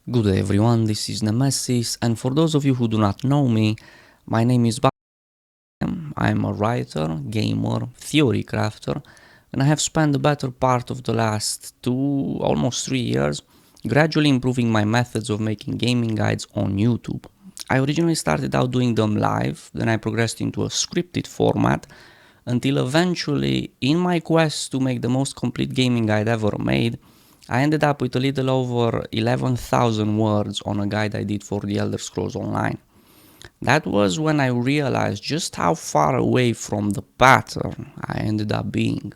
Good day everyone, this is Nemesis, and for those of you who do not know me, my name is Bam. I'm a writer, gamer, theory crafter, and I have spent the better part of the last almost 3 years, gradually improving my methods of making gaming guides on YouTube. I originally started out doing them live, then I progressed into a scripted format, until eventually, in my quest to make the most complete gaming guide ever made, I ended up with a little over 11,000 words on a guide I did for the Elder Scrolls Online. That was when I realized just how far away from the pattern I ended up being.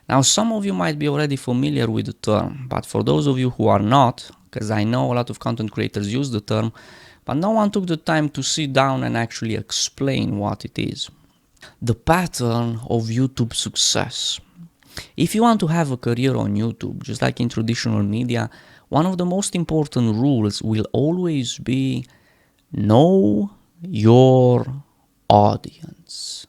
Now, some of you might be already familiar with the term, but for those of you who are not, because I know a lot of content creators use the term, but no one took the time to sit down and actually explain what it is. The pattern of YouTube success. If you want to have a career on YouTube, just like in traditional media, one of the most important rules will always be know your audience.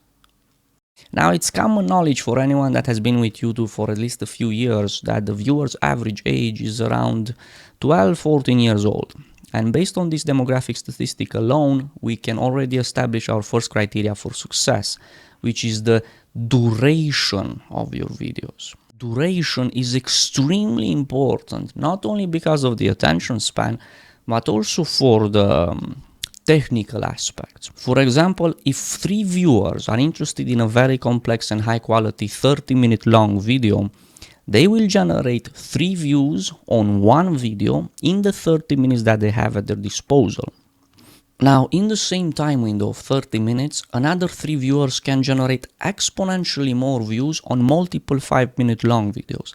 Now, it's common knowledge for anyone that has been with YouTube for at least a few years that the viewer's average age is around 12-14 years old. And based on this demographic statistic alone, we can already establish our first criteria for success, which is the duration of your videos. Duration is extremely important, not only because of the attention span, but also for the technical aspects. For example, if 3 viewers are interested in a very complex and high quality 30-minute long video, they will generate 3 views on one video in the 30 minutes that they have at their disposal. Now, in the same time window of 30 minutes, another 3 viewers can generate exponentially more views on multiple 5-minute long videos.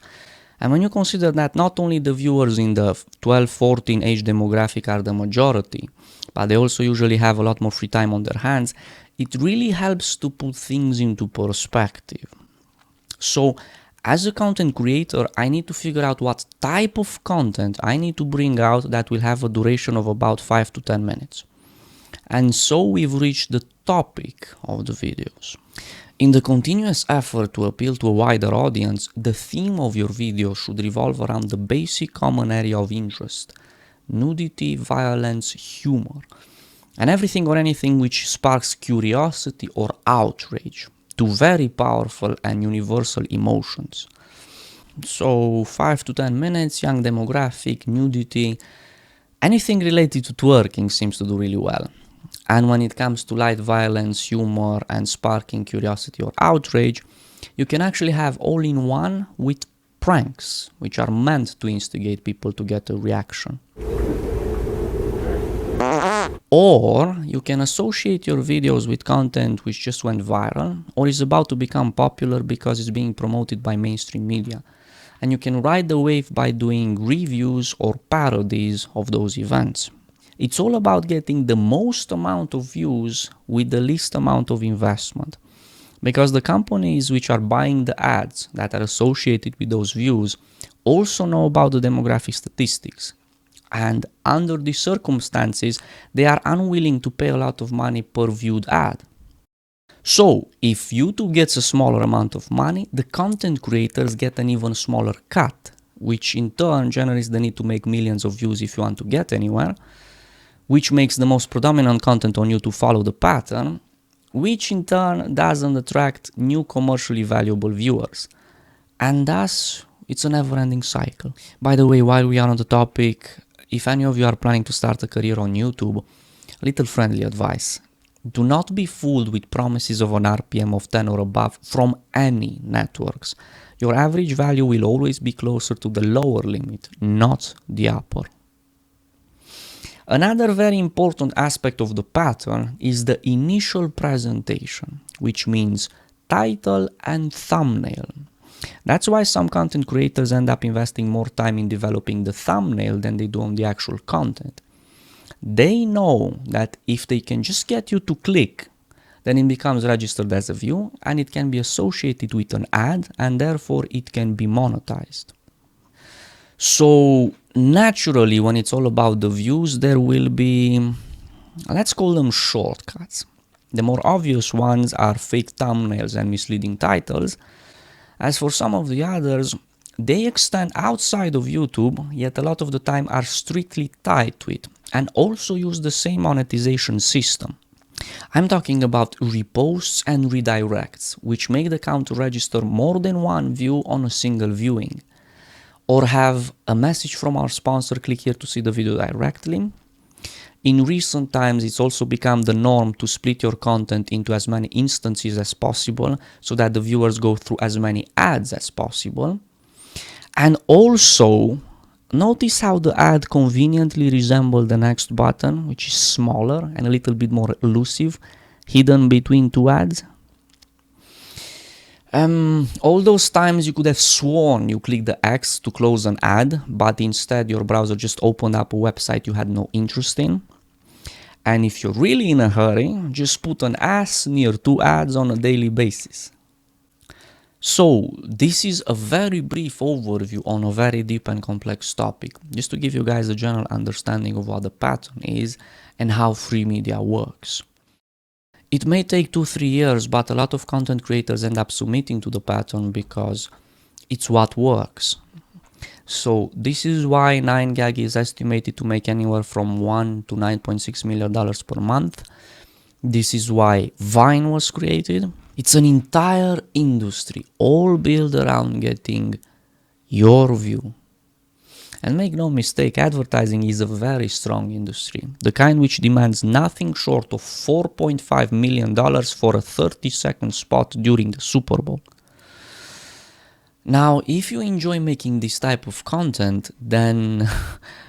And when you consider that not only the viewers in the 12-14 age demographic are the majority, but they also usually have a lot more free time on their hands, it really helps to put things into perspective. So, as a content creator, I need to figure out what type of content I need to bring out that will have a duration of about 5 to 10 minutes. And so we've reached the topic of the videos. In the continuous effort to appeal to a wider audience, the theme of your video should revolve around the basic common area of interest: nudity, violence, humor, and everything or anything which sparks curiosity or outrage, two very powerful and universal emotions. So 5 to 10 minutes, young demographic, nudity, anything related to twerking seems to do really well. And when it comes to light violence, humor, and sparking curiosity or outrage, you can actually have all in one with pranks, which are meant to instigate people to get a reaction. Or you can associate your videos with content which just went viral or is about to become popular because it's being promoted by mainstream media. And you can ride the wave by doing reviews or parodies of those events. It's all about getting the most amount of views with the least amount of investment. Because the companies which are buying the ads that are associated with those views also know about the demographic statistics. And under these circumstances, they are unwilling to pay a lot of money per viewed ad. So, if YouTube gets a smaller amount of money, the content creators get an even smaller cut, which in turn generates the need to make millions of views if you want to get anywhere, which makes the most predominant content on YouTube follow the pattern, which in turn doesn't attract new commercially valuable viewers. And thus, it's a never-ending cycle. By the way, while we are on the topic, if any of you are planning to start a career on YouTube, little friendly advice. Do not be fooled with promises of an RPM of 10 or above from any networks. Your average value will always be closer to the lower limit, not the upper. Another very important aspect of the pattern is the initial presentation, which means title and thumbnail. That's why some content creators end up investing more time in developing the thumbnail than they do on the actual content. They know that if they can just get you to click, then it becomes registered as a view and it can be associated with an ad and therefore it can be monetized. So naturally, when it's all about the views, there will be, let's call them shortcuts. The more obvious ones are fake thumbnails and misleading titles. As for some of the others, They extend outside of YouTube, yet a lot of the time are strictly tied to it, and also use the same monetization system. I'm talking about reposts and redirects, which make the account register more than one view on a single viewing. Or have a message from our sponsor, click here to see the video directly. In recent times, it's also become the norm to split your content into as many instances as possible so that the viewers go through as many ads as possible. And also, notice how the ad conveniently resembles the next button, which is smaller and a little bit more elusive, hidden between two ads. All those times you could have sworn you clicked the X to close an ad, but instead your browser just opened up a website you had no interest in. And if you're really in a hurry, just put an S near two ads on a daily basis. So, this is a very brief overview on a very deep and complex topic, just to give you guys a general understanding of what the pattern is and how free media works. It may take 2-3 years, but a lot of content creators end up submitting to the pattern because it's what works. So this is why 9gag is estimated to make anywhere from $1 to $9.6 million per month. This is why Vine was created. It's an entire industry, all built around getting your view. And make no mistake, advertising is a very strong industry, the kind which demands nothing short of $4.5 million for a 30-second spot during the Super Bowl. Now, if you enjoy making this type of content, then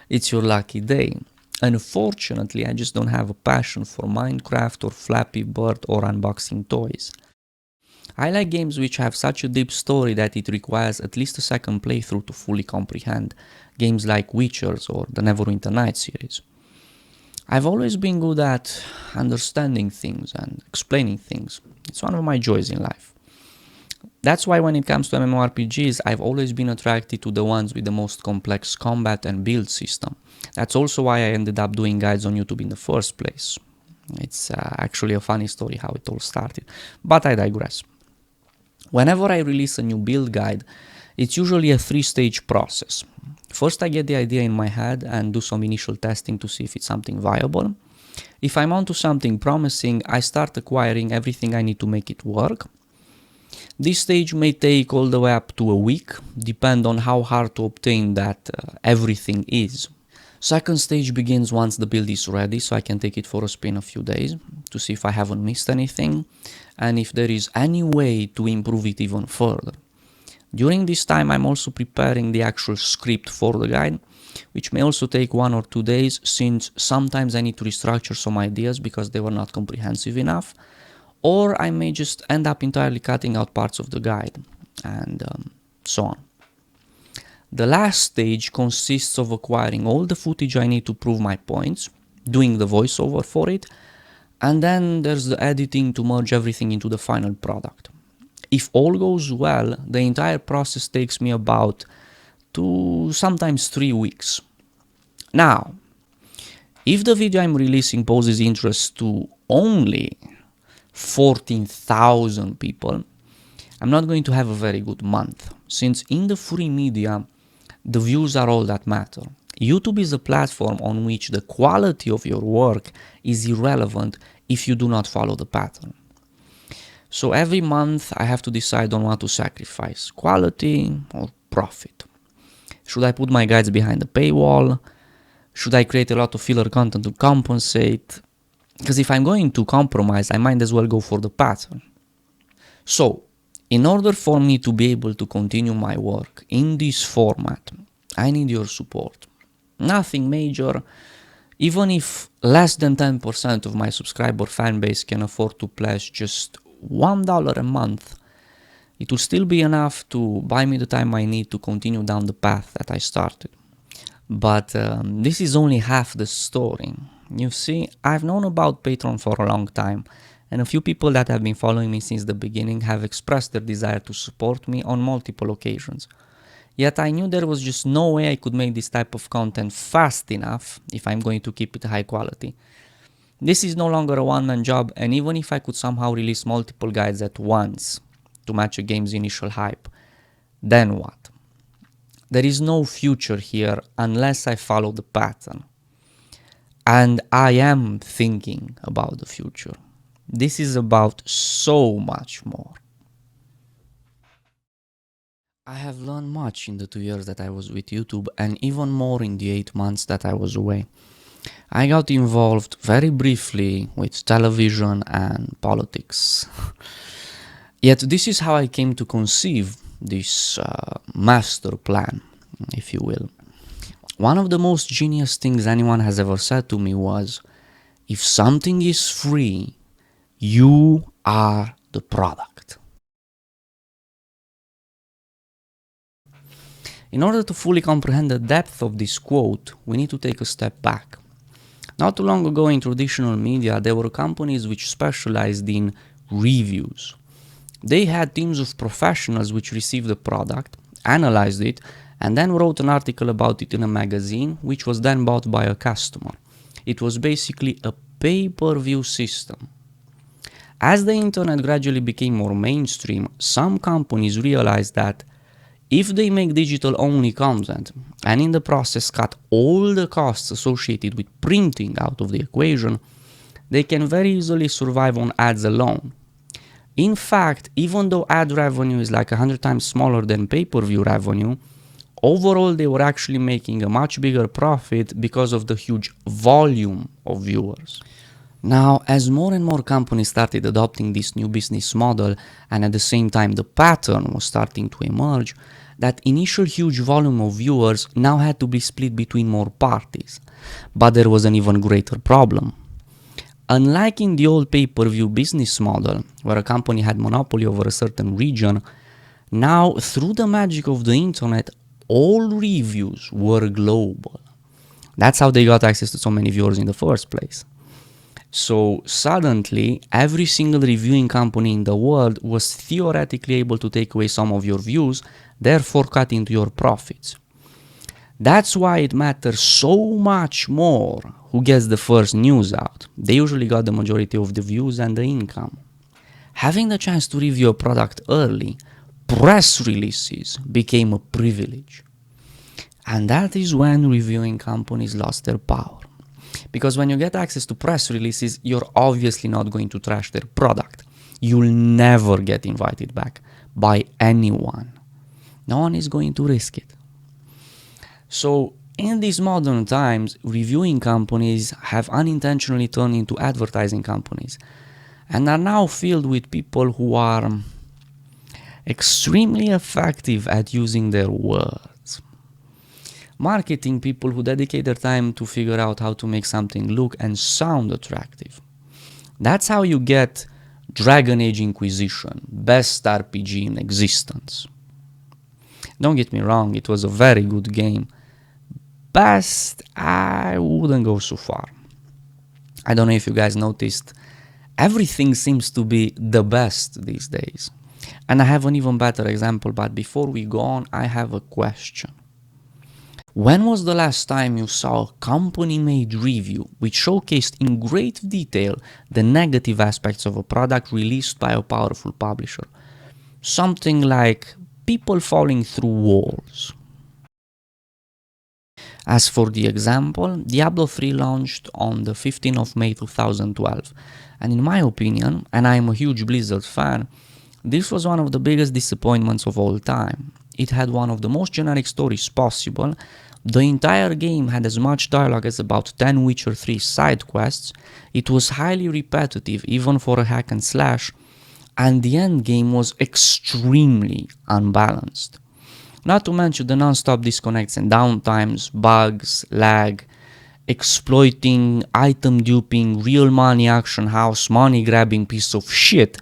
it's your lucky day. Unfortunately, I just don't have a passion for Minecraft or Flappy Bird or unboxing toys. I like games which have such a deep story that it requires at least a second playthrough to fully comprehend, games like Witchers or the Neverwinter Nights series. I've always been good at understanding things and explaining things. It's one of my joys in life. That's why when it comes to MMORPGs, I've always been attracted to the ones with the most complex combat and build system. That's also why I ended up doing guides on YouTube in the first place. It's actually a funny story how it all started, but I digress. Whenever I release a new build guide, it's usually a 3-stage process. First, I get the idea in my head and do some initial testing to see if it's something viable. If I'm onto something promising, I start acquiring everything I need to make it work. This stage may take all the way up to a week, depend on how hard to obtain that everything is. Second stage begins once the build is ready, so I can take it for a spin a few days to see if I haven't missed anything and if there is any way to improve it even further. During this time, I'm also preparing the actual script for the guide, which may also take 1 or 2 days, since sometimes I need to restructure some ideas because they were not comprehensive enough, or I may just end up entirely cutting out parts of the guide, and so on. The last stage consists of acquiring all the footage I need to prove my points, doing the voiceover for it, and then there's the editing to merge everything into the final product. If all goes well, the entire process takes me about 2, sometimes 3 weeks. Now, if the video I'm releasing poses interest to only 14,000 people, I'm not going to have a very good month, since in the free media, the views are all that matter. YouTube is a platform on which the quality of your work is irrelevant if you do not follow the pattern. So every month I have to decide on what to sacrifice, quality or profit. Should I put my guides behind the paywall? Should I create a lot of filler content to compensate? Because if I'm going to compromise, I might as well go for the pattern. So, in order for me to be able to continue my work in this format, I need your support. Nothing major. Even if less than 10% of my subscriber fan base can afford to pledge just $1 a month, it will still be enough to buy me the time I need to continue down the path that I started. But this is only half the story. You see, I've known about Patreon for a long time, and a few people that have been following me since the beginning have expressed their desire to support me on multiple occasions. Yet I knew there was just no way I could make this type of content fast enough if I'm going to keep it high quality. This is no longer a one-man job, and even if I could somehow release multiple guides at once to match a game's initial hype, then what? There is no future here unless I follow the pattern. And I am thinking about the future. This is about so much more. I have learned much in the 2 years that I was with YouTube, and even more in the 8 months that I was away. I got involved very briefly with television and politics. Yet this is how I came to conceive this master plan, if you will. One of the most genius things anyone has ever said to me was, if something is free, you are the product. In order to fully comprehend the depth of this quote, we need to take a step back. Not too long ago in traditional media, there were companies which specialized in reviews. They had teams of professionals which received the product, analyzed it, and then wrote an article about it in a magazine, which was then bought by a customer. It was basically a pay-per-view system. As the internet gradually became more mainstream, some companies realized that if they make digital-only content and in the process cut all the costs associated with printing out of the equation, they can very easily survive on ads alone. In fact, even though ad revenue is like 100 times smaller than pay-per-view revenue, overall they were actually making a much bigger profit because of the huge volume of viewers. Now, as more and more companies started adopting this new business model, and at the same time the pattern was starting to emerge, that initial huge volume of viewers now had to be split between more parties. But there was an even greater problem. Unlike in the old pay-per-view business model, where a company had monopoly over a certain region, now through the magic of the internet, all reviews were global. That's how they got access to so many viewers in the first place. So suddenly, every single reviewing company in the world was theoretically able to take away some of your views, therefore cut into your profits. That's why it matters so much more who gets the first news out. They usually got the majority of the views and the income. Having the chance to review a product early, press releases became a privilege. And that is when reviewing companies lost their power. Because when you get access to press releases, you're obviously not going to trash their product. You'll never get invited back by anyone. No one is going to risk it. So in these modern times, reviewing companies have unintentionally turned into advertising companies and are now filled with people who are extremely effective at using their words. Marketing people who dedicate their time to figure out how to make something look and sound attractive. That's how you get Dragon Age Inquisition, best RPG in existence. Don't get me wrong, it was a very good game. Best, I wouldn't go so far. I don't know if you guys noticed, everything seems to be the best these days. And I have an even better example, but before we go on, I have a question. When was the last time you saw a company-made review which showcased in great detail the negative aspects of a product released by a powerful publisher? Something like people falling through walls. As for the example, Diablo III launched on the 15th of May 2012, and in my opinion, and I am a huge Blizzard fan, this was one of the biggest disappointments of all time. It had one of the most generic stories possible, the entire game had as much dialogue as about 10 Witcher 3 side quests, it was highly repetitive even for a hack and slash, and the endgame was extremely unbalanced. Not to mention the non-stop disconnects and downtimes, bugs, lag, exploiting, item duping, real money auction house, money grabbing piece of shit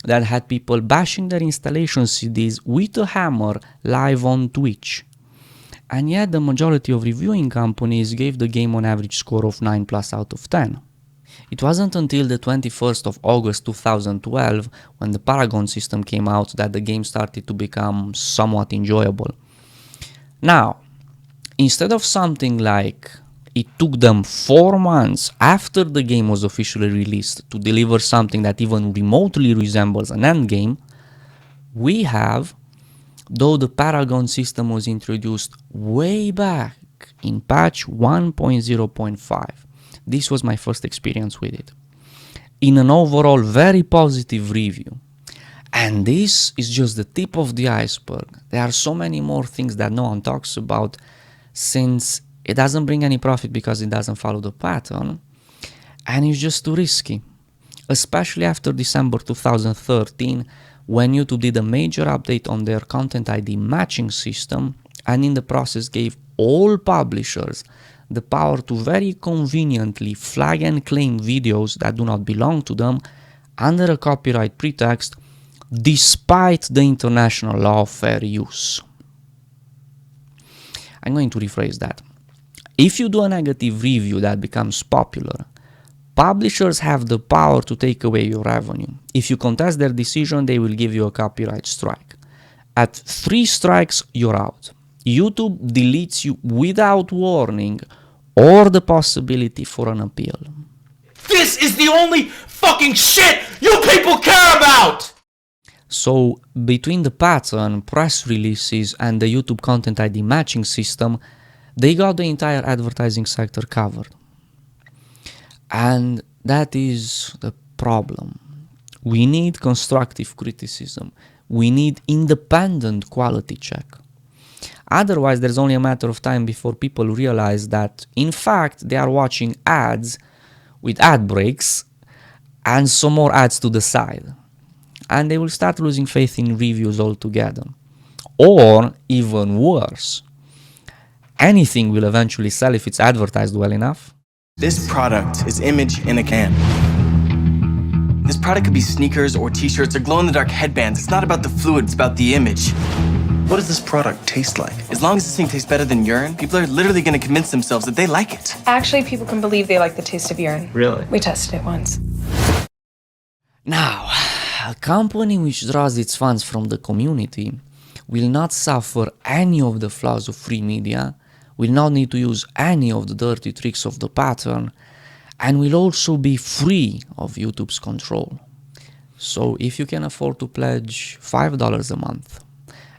that had people bashing their installation CDs with a hammer live on Twitch. And yet the majority of reviewing companies gave the game an average score of 9+ out of 10. It wasn't until the 21st of August 2012, when the Paragon system came out, that the game started to become somewhat enjoyable. Now, instead of something like it took them 4 months after the game was officially released to deliver something that even remotely resembles an endgame, we have though the Paragon system was introduced way back in patch 1.0.5. This was my first experience with it, in an overall very positive review. And this is just the tip of the iceberg. There are so many more things that no one talks about, since it doesn't bring any profit because it doesn't follow the pattern, and it's just too risky. Especially after December 2013, when YouTube did a major update on their content ID matching system, and in the process gave all publishers the power to very conveniently flag and claim videos that do not belong to them under a copyright pretext, despite the international law of fair use. I'm going to rephrase that. If you do a negative review that becomes popular, publishers have the power to take away your revenue. If you contest their decision, they will give you a copyright strike. At 3 strikes, you're out. YouTube deletes you without warning or the possibility for an appeal. This is the only fucking shit you people care about! So, between the pattern, press releases, and the YouTube Content ID matching system, they got the entire advertising sector covered. And that is the problem. We need constructive criticism. We need independent quality check. Otherwise, there's only a matter of time before people realize that, in fact, they are watching ads with ad breaks and some more ads to the side. And they will start losing faith in reviews altogether. Or, even worse, anything will eventually sell if it's advertised well enough. This product is image in a can. This product could be sneakers or t-shirts or glow-in-the-dark headbands. It's not about the fluid, it's about the image. What does this product taste like? As long as this thing tastes better than urine, people are literally going to convince themselves that they like it. Actually, people can believe they like the taste of urine. Really? We tested it once. Now, a company which draws its funds from the community will not suffer any of the flaws of free media, will not need to use any of the dirty tricks of the pattern, and will also be free of YouTube's control. So if you can afford to pledge $5 a month,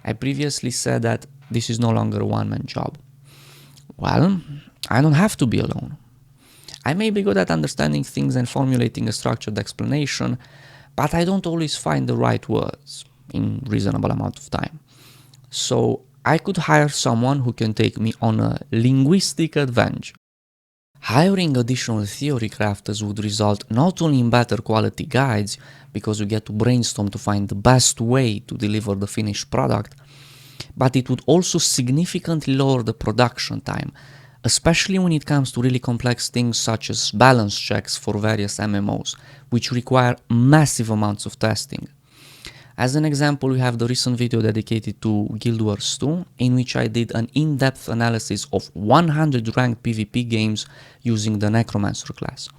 I previously said that this is no longer a one-man job. Well, I don't have to be alone. I may be good at understanding things and formulating a structured explanation, but I don't always find the right words in reasonable amount of time. So I could hire someone who can take me on a linguistic adventure. Hiring additional theory crafters would result not only in better quality guides, because you get to brainstorm to find the best way to deliver the finished product, but it would also significantly lower the production time, especially when it comes to really complex things such as balance checks for various MMOs, which require massive amounts of testing. As an example, we have the recent video dedicated to Guild Wars 2, in which I did an in-depth analysis of 100 ranked PvP games using the Necromancer class.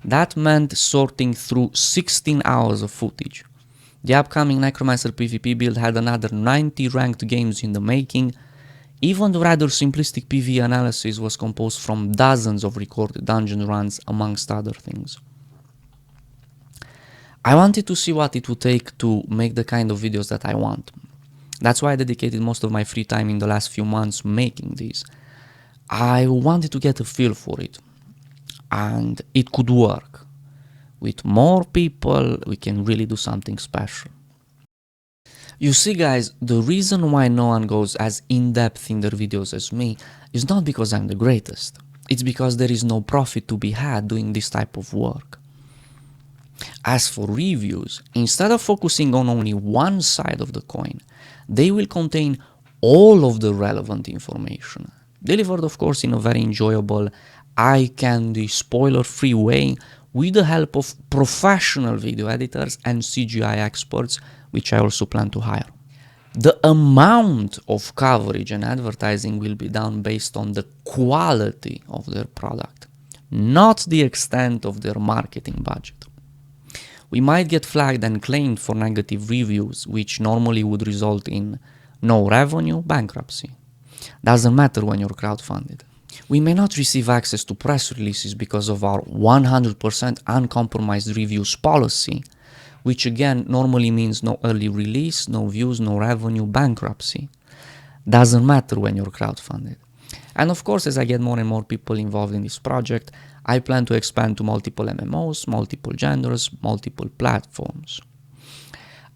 That meant sorting through 16 hours of footage. The upcoming Necromancer PvP build had another 90 ranked games in the making. Even the rather simplistic PvE analysis was composed from dozens of recorded dungeon runs, amongst other things. I wanted to see what it would take to make the kind of videos that I want. That's why I dedicated most of my free time in the last few months making these. I wanted to get a feel for it. And it could work. With more people, we can really do something special. You see, guys, the reason why no one goes as in-depth in their videos as me is not because I'm the greatest. It's because there is no profit to be had doing this type of work. As for reviews, instead of focusing on only one side of the coin, they will contain all of the relevant information, delivered of course in a very enjoyable, eye-candy, spoiler-free way with the help of professional video editors and CGI experts, which I also plan to hire. The amount of coverage and advertising will be done based on the quality of their product, not the extent of their marketing budget. We might get flagged and claimed for negative reviews, which normally would result in no revenue, bankruptcy. Doesn't matter when you're crowdfunded. We may not receive access to press releases because of our 100% uncompromised reviews policy, which again normally means no early release, no views, no revenue, bankruptcy. Doesn't matter when you're crowdfunded. And of course, as I get more and more people involved in this project, I plan to expand to multiple MMOs, multiple genders, multiple platforms.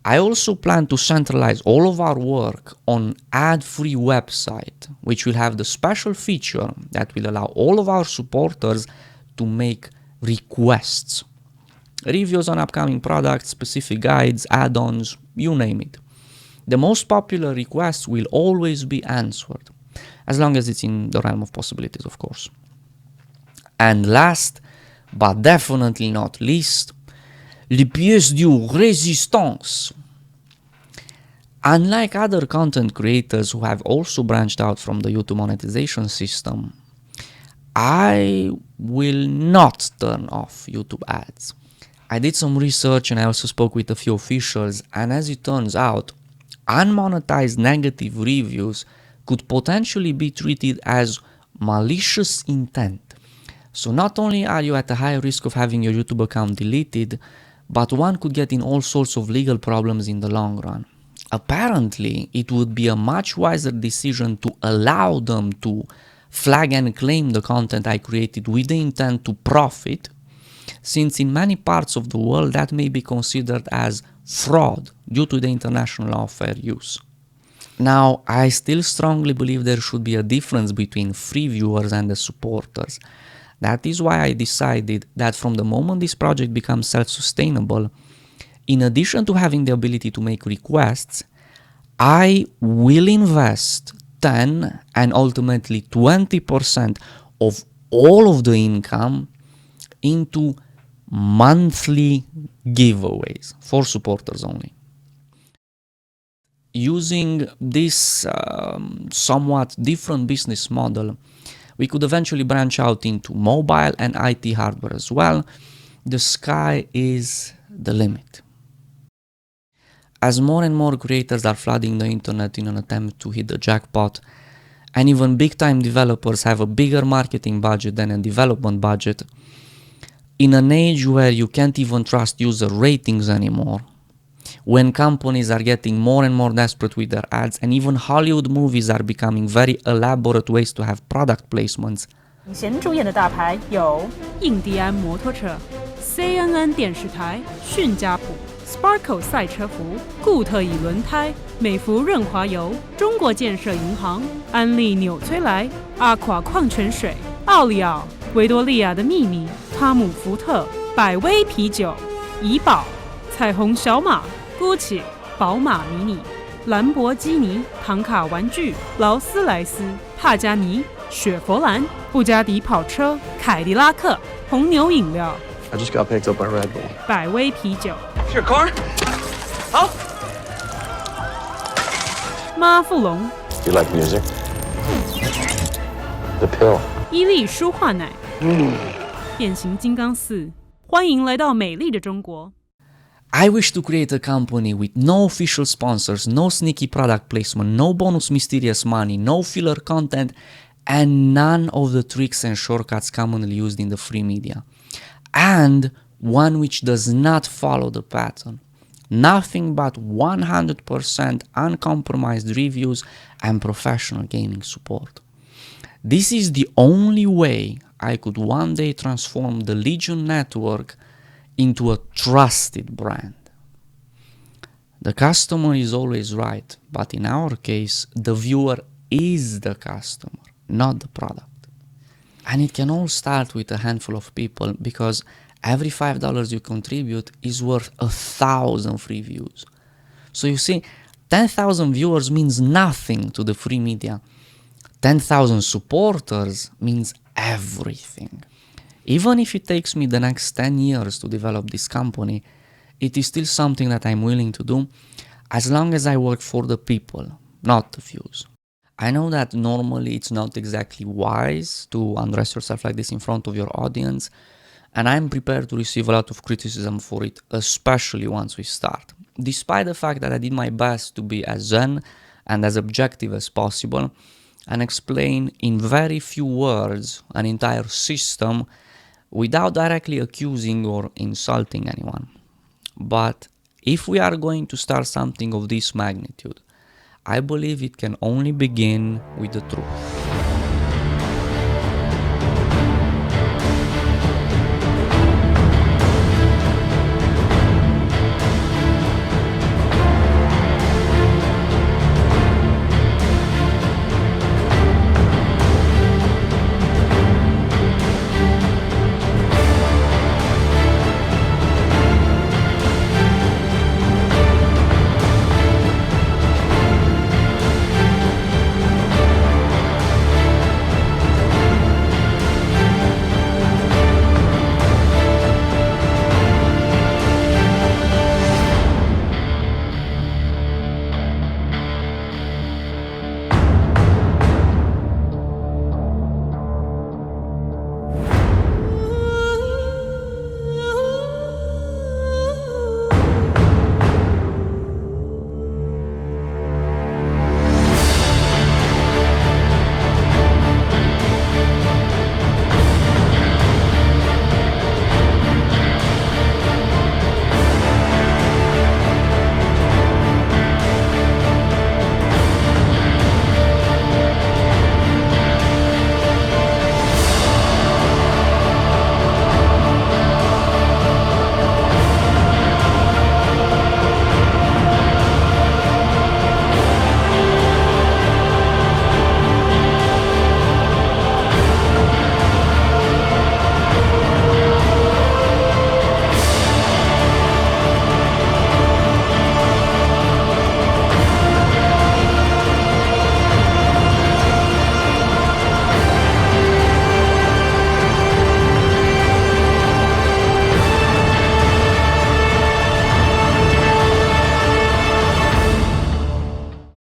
I also plan to centralize all of our work on ad-free website, which will have the special feature that will allow all of our supporters to make requests. Reviews on upcoming products, specific guides, add-ons, you name it. The most popular requests will always be answered, as long as it's in the realm of possibilities, of course. And last, but definitely not least, les pièces de résistance. Unlike other content creators who have also branched out from the YouTube monetization system, I will not turn off YouTube ads. I did some research and I also spoke with a few officials, and as it turns out, unmonetized negative reviews could potentially be treated as malicious intent. So not only are you at a high risk of having your YouTube account deleted, but one could get in all sorts of legal problems in the long run. Apparently, it would be a much wiser decision to allow them to flag and claim the content I created with the intent to profit, since in many parts of the world that may be considered as fraud due to the international law of fair use. Now, I still strongly believe there should be a difference between free viewers and the supporters. That is why I decided that from the moment this project becomes self-sustainable, in addition to having the ability to make requests, I will invest 10 and ultimately 20% of all of the income into monthly giveaways for supporters only. Using this somewhat different business model, we could eventually branch out into mobile and IT hardware as well. The sky is the limit. As more and more creators are flooding the internet in an attempt to hit the jackpot, and even big-time developers have a bigger marketing budget than a development budget, in an age where you can't even trust user ratings anymore, when companies are getting more and more desperate with their ads, and even Hollywood movies are becoming very elaborate ways to have product placements, 贤主演的大牌有印第安摩托车、CNN 电视台、迅家谱、Sparkle 赛车服、固特异轮胎、美孚润滑油、中国建设银行、安利纽崔莱、阿垮矿泉水、奥利奥、维多利亚的秘密、汤姆福特、百威啤酒、怡宝、彩虹小马、GUCCI、宝马迷你、兰博基尼、唐卡玩具、劳斯莱斯、帕加尼、雪佛兰、布加迪跑车、凯迪拉克、红牛饮料、 I just got picked up by Red Bull. 百威啤酒、 Your car? Huh? 妈富隆、 You like music? The pill. 伊利舒化奶、变形金刚4。欢迎来到美丽的中国。 I wish to create a company with no official sponsors, no sneaky product placement, no bonus mysterious money, no filler content, and none of the tricks and shortcuts commonly used in the free media. And one which does not follow the pattern. Nothing but 100% uncompromised reviews and professional gaming support. This is the only way I could one day transform the Legion network into a trusted brand. The customer is always right, but in our case, the viewer is the customer, not the product. And it can all start with a handful of people, because every $5 you contribute is worth 1,000 free views. So you see, 10,000 viewers means nothing to the free media. 10,000 supporters means everything. Even if it takes me the next 10 years to develop this company, it is still something that I'm willing to do, as long as I work for the people, not the views. I know that normally it's not exactly wise to undress yourself like this in front of your audience, and I'm prepared to receive a lot of criticism for it, especially once we start. Despite the fact that I did my best to be as zen and as objective as possible, and explain in very few words an entire system without directly accusing or insulting anyone. But If we are going to start something of this magnitude, I believe it can only begin with the truth.